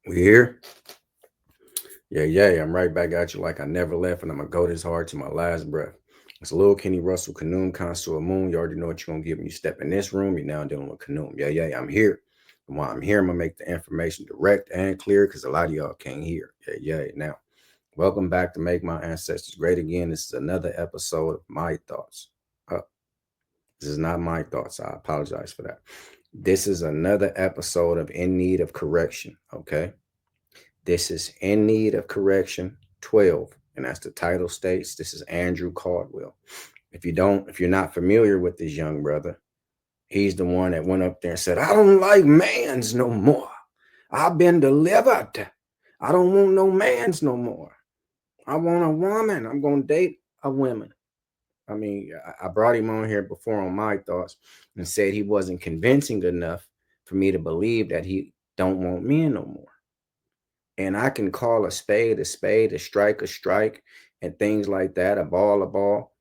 We here? Yeah. I'm right back at you like I never left, and I'm gonna go this hard to my last breath. It's a little Kenny Russell Canoom, Consul Moon. You already know what you're gonna get when you step in this room. You're now dealing with Canoom. Yeah. I'm here. And while I'm here, I'm gonna make the information direct and clear because a lot of y'all can't hear. Yeah. Now, welcome back to Make My Ancestors Great Again. This is another episode of My Thoughts. Uh, this is not my thoughts. I apologize for that. This is another episode of In Need of Correction. Okay. This is In Need of Correction 12. And as the title states, this is Andrew Caldwell. If you're not familiar with this young brother, he's the one that went up there and said, I don't like mans no more. I've been delivered. I don't want no mans no more. I want a woman. I'm going to date a woman. I mean, I brought him on here before on My Thoughts and said he wasn't convincing enough for me to believe that he don't want men no more. And I can call a spade, a strike, and things like that, a ball, a ball.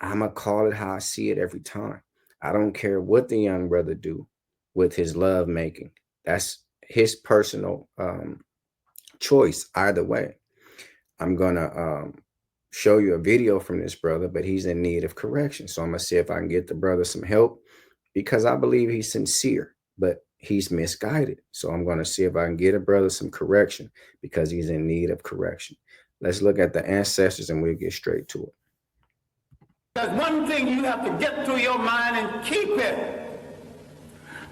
I'm going to call it how I see it every time. I don't care what the young brother do with his love making. That's his personal choice either way. I'm going to show you a video from this brother, but he's in need of correction. So I'm going to see if I can get the brother some help because I believe he's sincere, but he's misguided. So I'm going to see if I can get a brother some correction because he's in need of correction. Let's look at the ancestors and we'll get straight to it. There's one thing you have to get through your mind and keep it.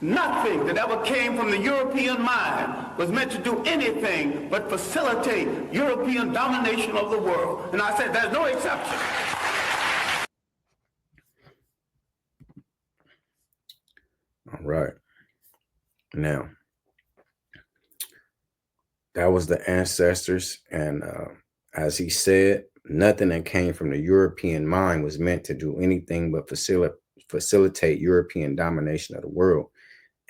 Nothing that ever came from the European mind was meant to do anything but facilitate European domination of the world. And I said there's no exception. All right. Now, that was the ancestors. And as he said, nothing that came from the European mind was meant to do anything but facilitate European domination of the world.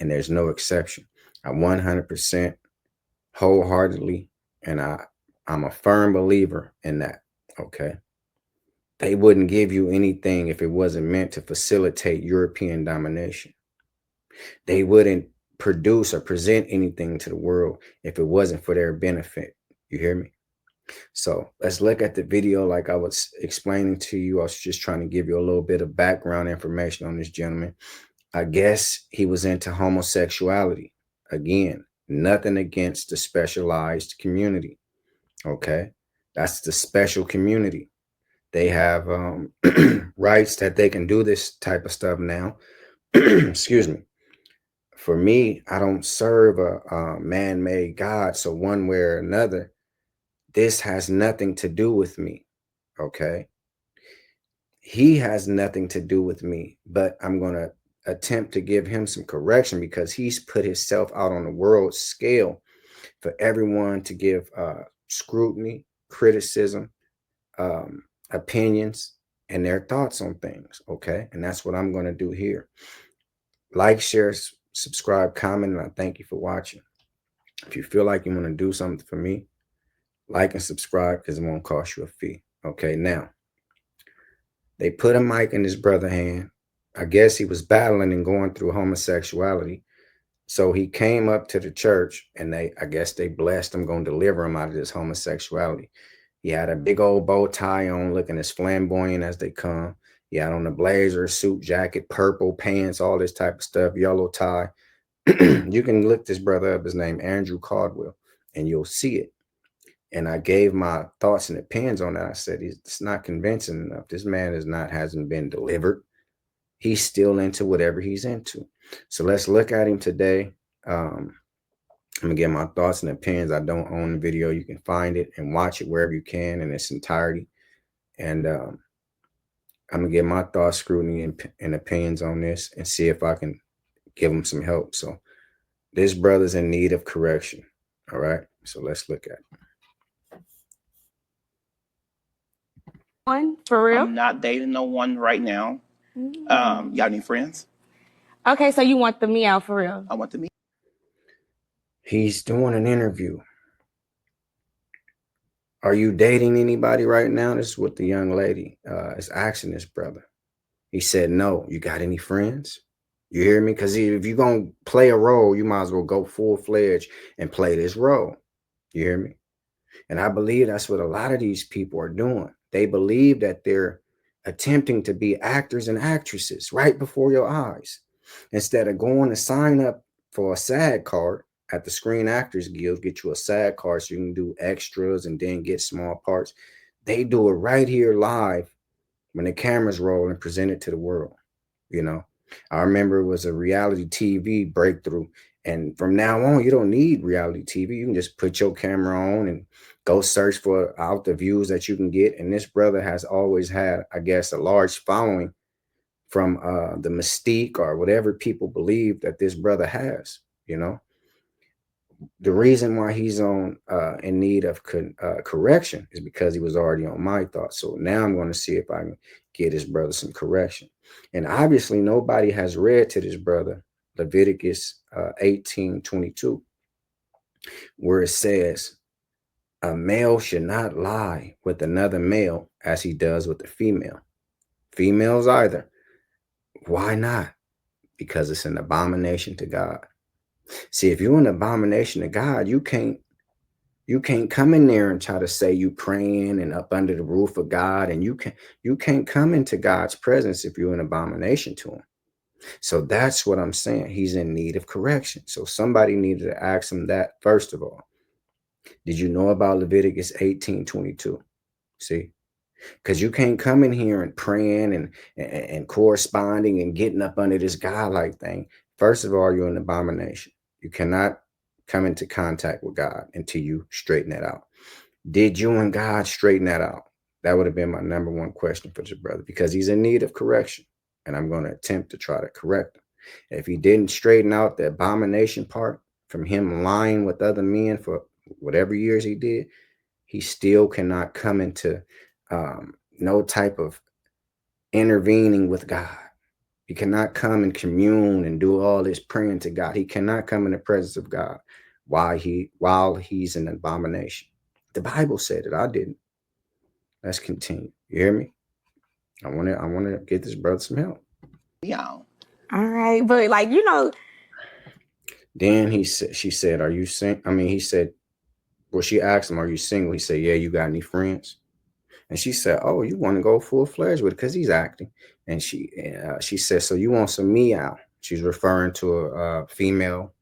And there's no exception. I 100% wholeheartedly, and I'm a firm believer in that. Okay. They wouldn't give you anything if it wasn't meant to facilitate European domination. They wouldn't produce or present anything to the world if it wasn't for their benefit. You hear me? So let's look at the video like I was explaining to you. I was just trying to give you a little bit of background information on this gentleman. I guess he was into homosexuality. Again, nothing against the specialized community. Okay. That's the special community. They have rights that they can do this type of stuff now. Excuse me. For me, I don't serve a man-made God. So one way or another, this has nothing to do with me. Okay. He has nothing to do with me, but I'm going to attempt to give him some correction because he's put himself out on the world scale for everyone to give scrutiny, criticism, opinions, and their thoughts on things. Okay. And that's what I'm going to do here. Like, share, subscribe, comment, and I thank you for watching. If you feel like you want to do something for me, like and subscribe because it won't cost you a fee. Okay. Now, they put a mic in his brother's hand. I guess he was battling and going through homosexuality. So he came up to the church and I guess they blessed him, going to deliver him out of this homosexuality. He had a big old bow tie on, looking as flamboyant as they come. He had on a blazer, suit, jacket, purple pants, all this type of stuff, yellow tie. You can look this brother up. His name Andrew Caldwell, and you'll see it. And I gave my thoughts and opinions on that. I said it's not convincing enough. This man hasn't been delivered. He's still into whatever he's into. So let's look at him today. I'm gonna get my thoughts and opinions. I don't own the video. You can find it and watch it wherever you can in its entirety. And I'm gonna get my thoughts, scrutiny, and opinions on this, and see if I can give him some help. So this brother's in need of correction. All right. So let's look at it. One for real? I'm not dating no one right now. You got any friends? Okay, so you want the me out for real? I want to meet. He's doing an interview. Are you dating anybody right now? This is what the young lady is asking this brother. He said, no. You got any friends? You hear me? Because if you're going to play a role, you might as well go full-fledged and play this role. You hear me? And I believe that's what a lot of these people are doing. They believe that they're attempting to be actors and actresses right before your eyes. Instead of going to sign up for a SAG card at the Screen Actors Guild, get you a SAG card so you can do extras and then get small parts. They do it right here live when the cameras roll and present it to the world. You know, I remember it was a reality TV breakthrough. And from now on, you don't need reality TV. You can just put your camera on and go search for out the views that you can get. And this brother has always had, I guess, a large following from the mystique or whatever people believe that this brother has. You know, the reason why he's on in need of correction is because he was already on my thoughts. So now I'm going to see if I can get his brother some correction. And obviously nobody has read to this brother Leviticus 18:22, where it says a male should not lie with another male as he does with a female. Females either. Why not? Because it's an abomination to God. See, if you're an abomination to God, you can't come in there and try to say you praying and up under the roof of God, and you can't come into God's presence if you're an abomination to him. So that's what I'm saying. He's in need of correction. So somebody needed to ask him that first of all. Did you know about Leviticus 18:22? See? Because you can't come in here and praying and corresponding and getting up under this God-like thing. First of all, you're an abomination. You cannot come into contact with God until you straighten that out. Did you and God straighten that out? That would have been my number one question for this brother, because he's in need of correction, and I'm going to attempt to try to correct him. If he didn't straighten out the abomination part from him lying with other men for whatever years he did, he still cannot come into no type of intervening with God. He cannot come and commune and do all this praying to God. He cannot come in the presence of God while he's an abomination. The Bible said it. I didn't. Let's continue. You hear me? I want to get this brother some help. Yeah. All right, but like Then she said, "Are you single?" I mean, he said, well, she asked him, "Are you single?" He said, "Yeah, you got any friends?" And she said, "Oh, you want to go full-fledged with it because he's acting." And she said, "So you want some meow?" She's referring to a female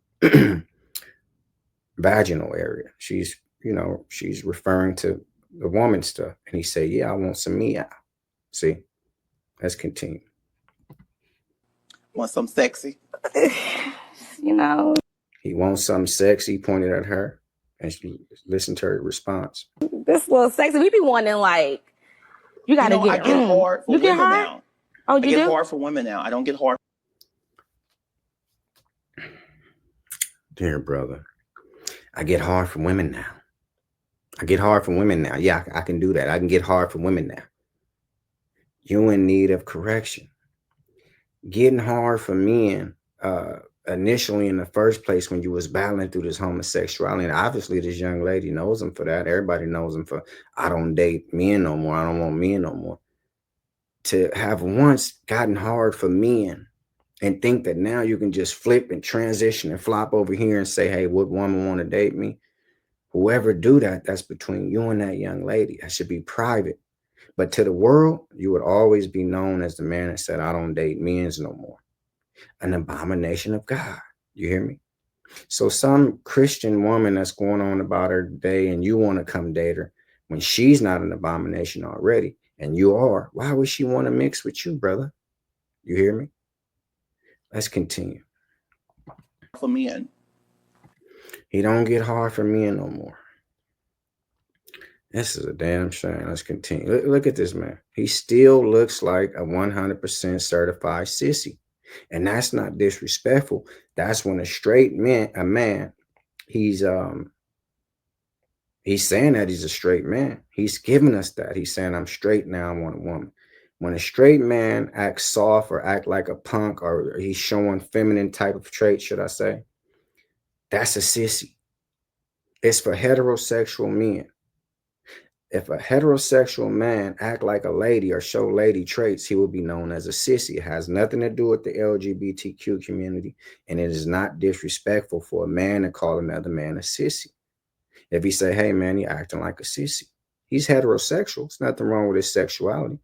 vaginal area. She's referring to the woman stuff. And he said, "Yeah, I want some meow." See, let's continue. Want some sexy? you know, He wants something sexy, pointed at her, and she listened to her response. this little sexy. We be wanting like you gotta I get hard for you get women hard? now. Oh, I you get do? hard for women now. I don't get hard. Dear brother, I get hard for women now. Yeah, I can do that. I can get hard for women now. You in need of correction. Getting hard for men initially in the first place when you was battling through this homosexuality. And obviously this young lady knows him for that. Everybody knows him for, I don't date men no more. I don't want men no more. To have once gotten hard for men and think that now you can just flip and transition and flop over here and say, hey, what woman want to date me? Whoever do that, that's between you and that young lady. That should be private. But to the world, you would always be known as the man that said, I don't date men's no more. An abomination of God. You hear me? So some Christian woman that's going on about her day and you want to come date her when she's not an abomination already and you are, why would she want to mix with you, brother? You hear me? Let's continue. For men. He don't get hard for men no more. This is a damn shame. Let's continue. Look at this man. He still looks like a 100% certified sissy. And that's not disrespectful. That's when a man, he's saying that he's a straight man. He's giving us that. He's saying, I'm straight now, I want a woman. When a straight man acts soft or act like a punk or he's showing feminine type of traits, should I say, that's a sissy. It's for heterosexual men. If a heterosexual man act like a lady or show lady traits, he will be known as a sissy. It has nothing to do with the LGBTQ community, and it is not disrespectful for a man to call another man a sissy. If he say, hey man, you acting like a sissy, he's heterosexual. There's nothing wrong with his sexuality.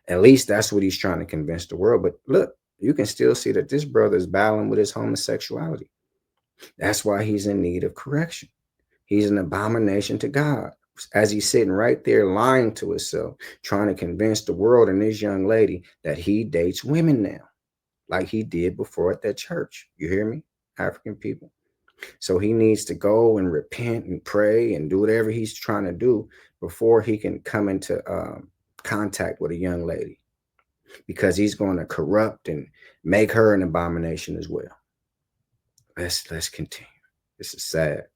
At least that's what he's trying to convince the world. But look, you can still see that this brother is battling with his homosexuality. That's why he's in need of correction. He's an abomination to God. As he's sitting right there lying to himself, trying to convince the world and this young lady that he dates women now, like he did before at that church. You hear me, African people? So he needs to go and repent and pray and do whatever he's trying to do before he can come into contact with a young lady, because he's going to corrupt and make her an abomination as well. Let's continue. This is sad.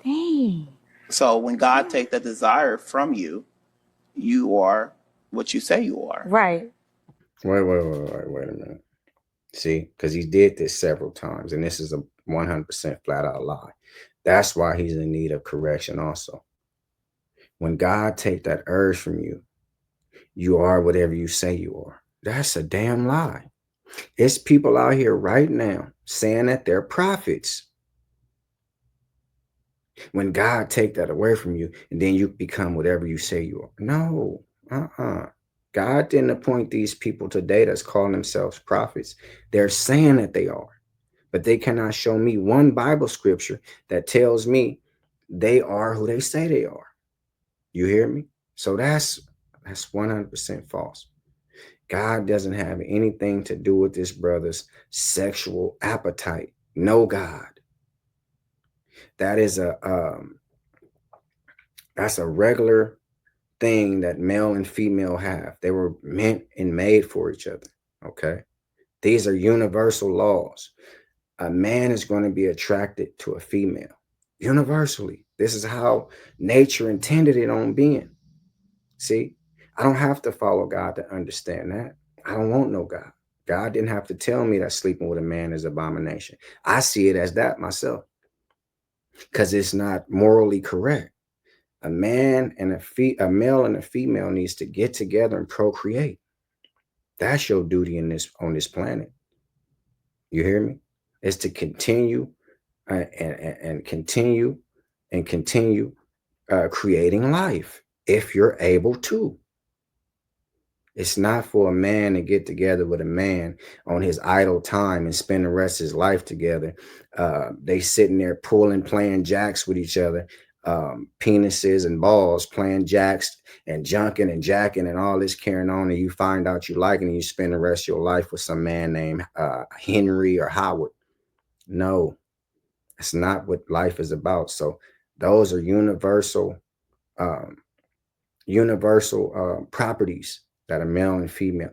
Dang. So when God take the desire from you, you are what you say you are. Right. Wait a minute. See, because he did this several times, and this is a 100% flat out lie. That's why he's in need of correction also. When God take that urge from you, you are whatever you say you are. That's a damn lie. It's people out here right now saying that they're prophets. When God take that away from you, and then you become whatever you say you are. No, God didn't appoint these people today that's calling themselves prophets. They're saying that they are, but they cannot show me one Bible scripture that tells me they are who they say they are. You hear me? So that's 100% false. God doesn't have anything to do with this brother's sexual appetite. No, God. That is that's a regular thing that male and female have. They were meant and made for each other. Okay. These are universal laws. A man is going to be attracted to a female universally. This is how nature intended it on being. See, I don't have to follow God to understand that. I don't want no God. God didn't have to tell me that sleeping with a man is abomination. I see it as that myself, because it's not morally correct. A man and a male and a female needs to get together and procreate. That's your duty on this planet. You hear me? Is to continue and continue and continue creating life if you're able to. It's not for a man to get together with a man on his idle time and spend the rest of his life together. They sitting there playing jacks with each other, penises and balls, playing jacks and junking and jacking and all this carrying on. And you find out you like it and you spend the rest of your life with some man named Henry or Howard. No, it's not what life is about. So those are universal properties that are male and female.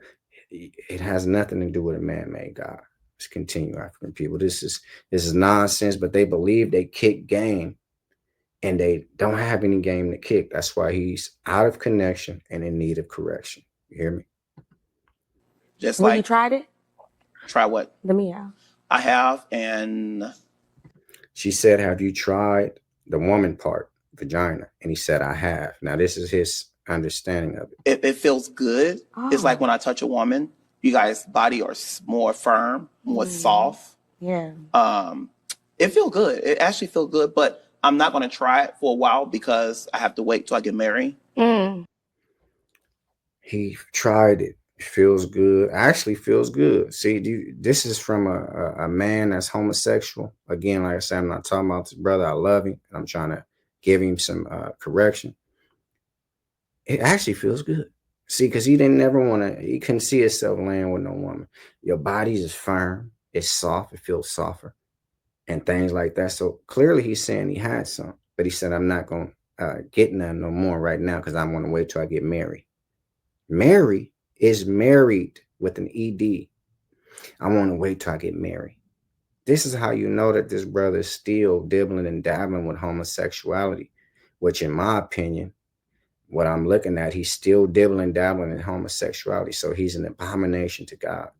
It has nothing to do with a man-made God. Let's continue, African people. This is nonsense, but they believe they kick game and they don't have any game to kick. That's why he's out of connection and in need of correction. You hear me? Just Well, like you tried it? try what Let me out. I have, and She said, have you tried the woman part, vagina? And he said, I have. Now, this is his understanding of it. it feels good. Oh. It's like when I touch a woman, you guys' body are more firm, more soft. Yeah. It feels good. It actually feels good, but I'm not going to try it for a while because I have to wait till I get married. He tried it. It feels good. Actually feels good. See, this is from a man that's homosexual. Again, like I said, I'm not talking about this brother. I love him, and I'm trying to give him some correction. It actually feels good. See, because he didn't never want to, he couldn't see himself laying with no woman. Your body is firm. It's soft. It feels softer and things like that. So clearly he's saying he had some, but he said, I'm not going to get none no more right now because I want to wait till I get married. Mary is married with an ED. I want to wait till I get married. This is how you know that this brother is still dibbling and dabbling with homosexuality, which in my opinion, what I'm looking at, he's still dibbling, dabbling in homosexuality. So he's an abomination to God.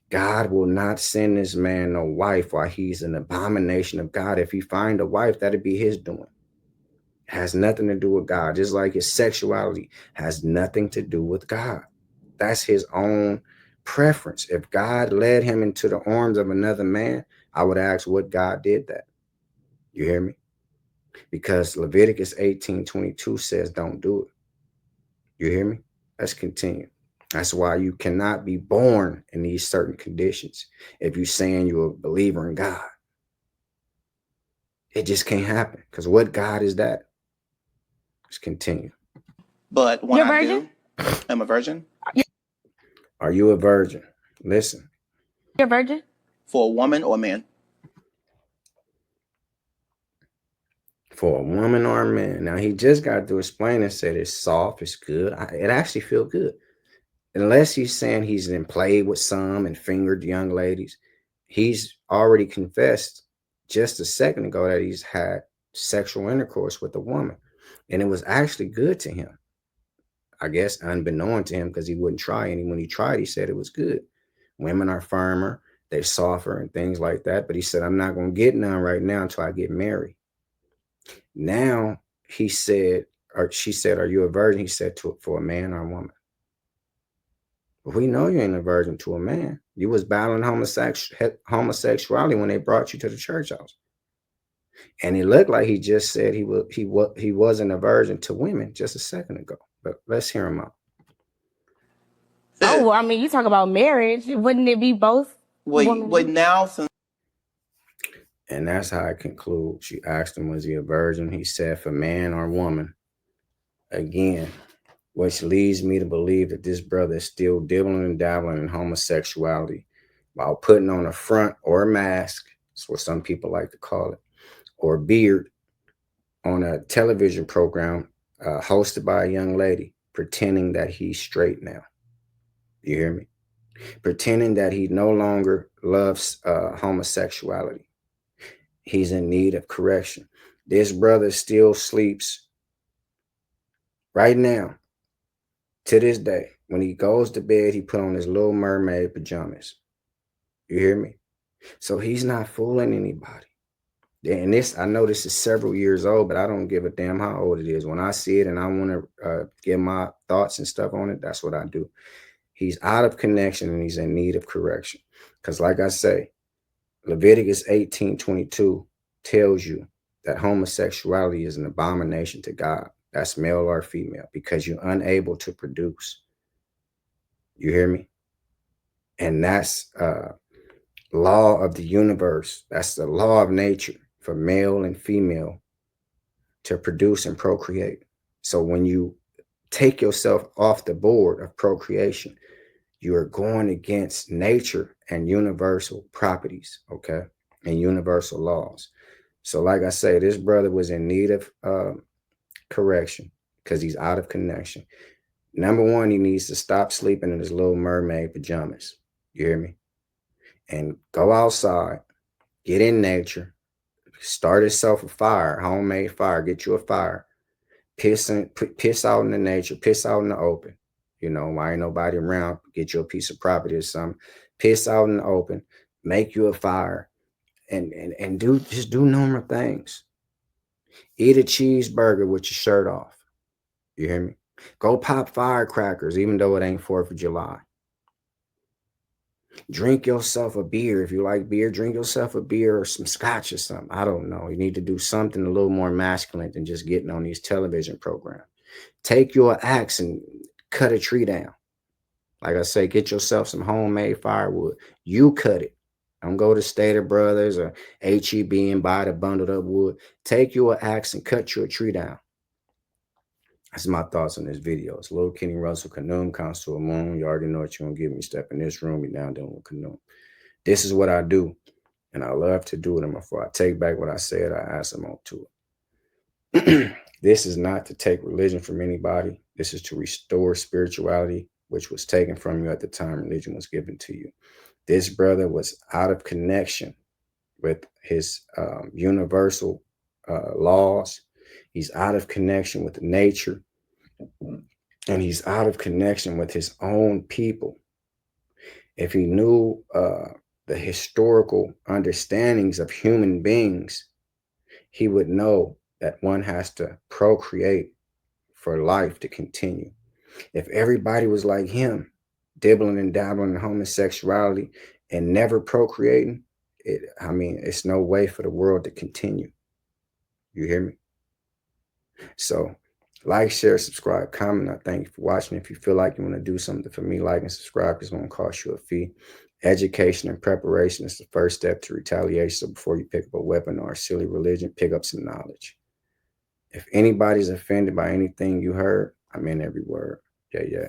God will not send this man no wife while he's an abomination of God. If he find a wife, that'd be his doing. Has nothing to do with God. Just like his sexuality has nothing to do with God. That's his own preference. If God led him into the arms of another man, I would ask what God did that. You hear me? Because Leviticus 18:22 says don't do it. You hear me? Let's continue. That's why you cannot be born in these certain conditions if you're saying you're a believer in God. It just can't happen. Because what God is that? Let's continue. But when You're a I virgin? do, I'm a virgin. Are you a virgin? Listen, You're a virgin? For a woman or a man? for a woman or a man. Now, he just got to explain and said it's soft, it's good. It actually feel good. Unless he's saying he's been played with some and fingered young ladies. He's already confessed just a second ago that he's had sexual intercourse with a woman. And it was actually good to him. I guess unbeknown to him because he wouldn't try any. When he tried, he said it was good. Women are firmer, they're softer and things like that. But he said, I'm not going to get none right now until I get married. Now he said, or she said, are you a virgin? He said, for a man or a woman. But we know you ain't a virgin to a man. You was battling homosexuality when they brought you to the church house. And it looked like he just said he wasn't a virgin to women just a second ago. But let's hear him out. Oh, well, I mean, you talk about marriage. Wouldn't it be both? Wait, now since And that's how I conclude. She asked him, was he a virgin? He said, for man or woman. Again, which leads me to believe that this brother is still dibbling and dabbling in homosexuality while putting on a front or a mask. That's what some people like to call it, or a beard on a television program hosted by a young lady, pretending that he's straight now. You hear me? Pretending that he no longer loves homosexuality. He's in need of correction. This brother still sleeps right now, to this day. When he goes to bed, he put on his Little Mermaid pajamas. You hear me? So he's not fooling anybody. And this, I know this is several years old, but I don't give a damn how old it is. When I see it and I want to give my thoughts and stuff on it, that's what I do. He's out of connection and he's in need of correction. Because like I say, Leviticus 18:22 tells you that homosexuality is an abomination to God. That's male or female, because you're unable to produce. You hear me? And that's law of the universe. That's the law of nature for male and female to produce and procreate. So when you take yourself off the board of procreation, you are going against nature and universal properties, okay, and universal laws. So like I say, this brother was in need of correction because he's out of connection. Number one, he needs to stop sleeping in his Little Mermaid pajamas. You hear me? And go outside, get in nature, start yourself a fire, homemade fire, get you a fire, piss out in the nature, piss out in the open. You know, why ain't nobody around? Get you a piece of property or something. Piss out in the open, make you a fire, and do normal things. Eat a cheeseburger with your shirt off. You hear me? Go pop firecrackers, even though it ain't 4th of July. Drink yourself a beer. If you like beer, drink yourself a beer or some scotch or something. I don't know. You need to do something a little more masculine than just getting on these television programs. Take your axe and cut a tree down. Like I say, get yourself some homemade firewood. You cut it. Don't go to Stater Brothers or HEB and buy the bundled up wood. Take your axe and cut your tree down. That's my thoughts on this video. It's Lil Kenny Russell, Canoom, Consul Moon. You already know what you're going to give me. Step in this room, you're down there with Canoom. This is what I do, and I love to do it. And before I take back what I said, I ask them on to it. This is not to take religion from anybody. This is to restore spirituality, which was taken from you at the time religion was given to you. This brother was out of connection with his universal laws. He's out of connection with nature, and he's out of connection with his own people. If he knew the historical understandings of human beings, he would know that one has to procreate for life to continue. If everybody was like him, dibbling and dabbling in homosexuality and never procreating, it's no way for the world to continue. You hear me? So like, share, subscribe, comment. I thank you for watching. If you feel like you want to do something for me, like and subscribe, because it won't cost you a fee. Education and preparation is the first step to retaliation. So before you pick up a weapon or a silly religion, pick up some knowledge. If anybody's offended by anything you heard, I meant every word. Yeah, yeah.